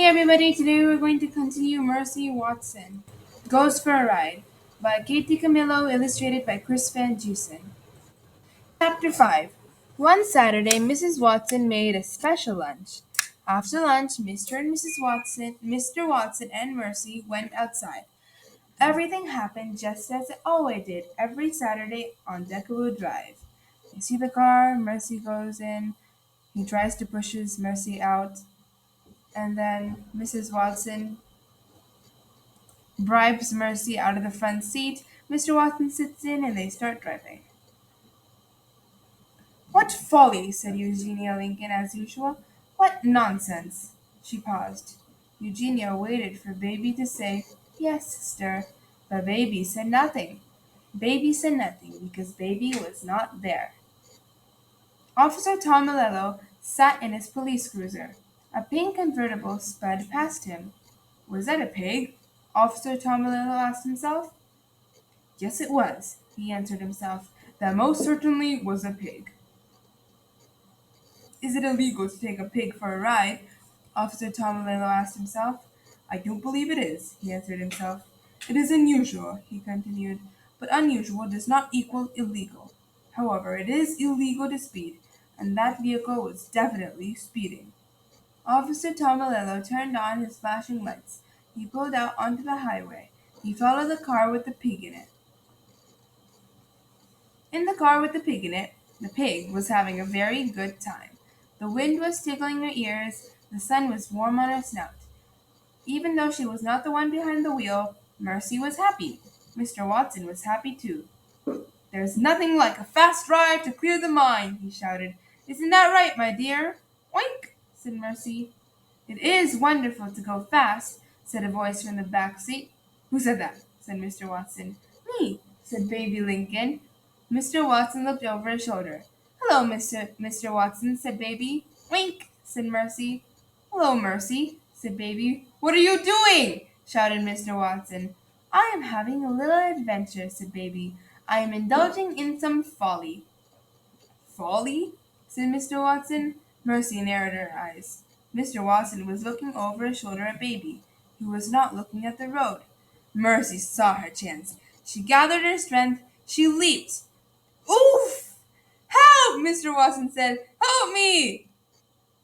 everybody, today we're going to continue Mercy Watson Goes for a Ride by DiCamillo, illustrated by Chris Van Dusen. Chapter 5. One Saturday, Mrs. Watson made a special lunch. After lunch, Mr. Watson and Mercy went outside. Everything happened just as it always did every Saturday on Deckerwood Drive. You see the car, Mercy goes in, he tries to push his Mercy out, and then Mrs. Watson bribes Mercy out of the front seat. Mr. Watson sits in and they start driving. What folly, said Eugenia Lincoln as usual. What nonsense. She paused. Eugenia waited for Baby to say, Yes, sister, but Baby said nothing. Baby said nothing because Baby was not there. Officer Tom Malello sat in his police cruiser. A pink convertible sped past him. Was that a pig? Officer Tom Malello asked himself. Yes, it was, he answered himself. That most certainly was a pig. Is it illegal to take a pig for a ride? Officer Tom Malello asked himself. I don't believe it is, he answered himself. It is unusual, he continued, but unusual does not equal illegal. However, it is illegal to speed, and that vehicle was definitely speeding. Officer Tom Malello turned on his flashing lights. He pulled out onto the highway. He followed the car with the pig in it. In the car with the pig in it, the pig was having a very good time. The wind was tickling her ears, the sun was warm on her snout. Even though she was not the one behind the wheel, Mercy was happy. Mr. Watson was happy too. There's nothing like a fast drive to clear the mind, he shouted. Isn't that right, my dear? Oink, said Mercy. It is wonderful to go fast, said a voice from the back seat. Who said that? Said Mr. Watson. Me, said Baby Lincoln. Mr. Watson looked over his shoulder. Hello, Mr. Watson, said Baby. Wink, said Mercy. Hello, Mercy, said Baby. What are you doing? Shouted Mr. Watson. I am having a little adventure, said Baby. I am indulging in some folly. Folly? Said Mr. Watson. Mercy narrowed her eyes. Mr. Watson was looking over his shoulder at Baby. He was not looking at the road. Mercy saw her chance. She gathered her strength. She leaped. Oof! Help! Mr. Watson said. Help me!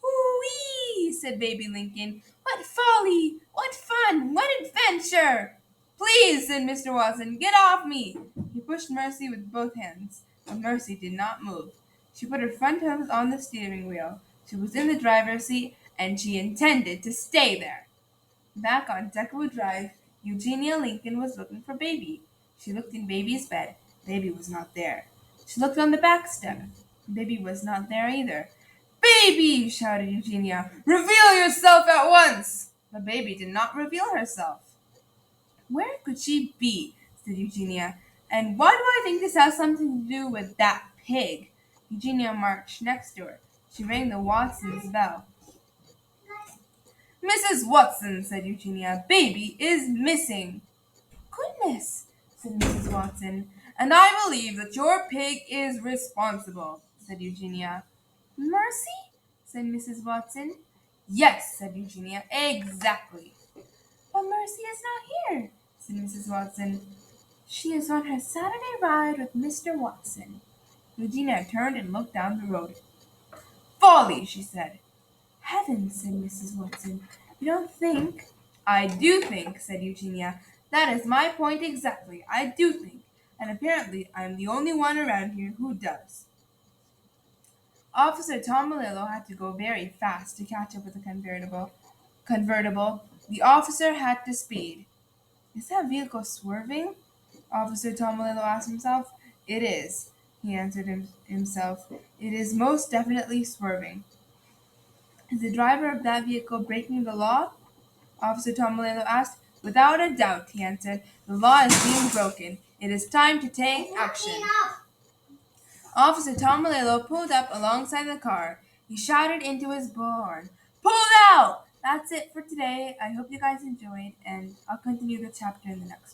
Ooh-wee! Said Baby Lincoln. What folly! What fun! What adventure! Please, said Mr. Watson, get off me! He pushed Mercy with both hands, but Mercy did not move. She put her front hooves on the steering wheel. She was in the driver's seat, and she intended to stay there. Back on Deckerwood Drive, Eugenia Lincoln was looking for Baby. She looked in Baby's bed. Baby was not there. She looked on the back step. Baby was not there either. Baby! Shouted Eugenia. Reveal yourself at once! But Baby did not reveal herself. Where could she be? Said Eugenia. And why do I think this has something to do with that pig? Eugenia marched next to her. She rang the Watsons' bell. Mrs. Watson, said Eugenia, Baby is missing. Goodness, said Mrs. Watson. And I believe that your pig is responsible, said Eugenia. Mercy? Said Mrs. Watson. Yes, said Eugenia, exactly. But Mercy is not here, said Mrs. Watson. She is on her Saturday ride with Mr. Watson. Eugenia turned and looked down the road. Folly, she said. Heavens, said Mrs. Watson. You don't think? I do think, said Eugenia. That is my point exactly. I do think. And apparently I am the only one around here who does. Officer Tom Malillo had to go very fast to catch up with the convertible. The officer had to speed. Is that vehicle swerving? Officer Tom Malillo asked himself. It is, he answered himself. It is most definitely swerving. Is the driver of that vehicle breaking the law? Officer Tom Malillo asked. Without a doubt, he answered. The law is being broken. It is time to take action. Officer Tom Malillo pulled up alongside the car. He shouted into his bullhorn. Pull out! That's it for today. I hope you guys enjoyed, and I'll continue the chapter in the next one.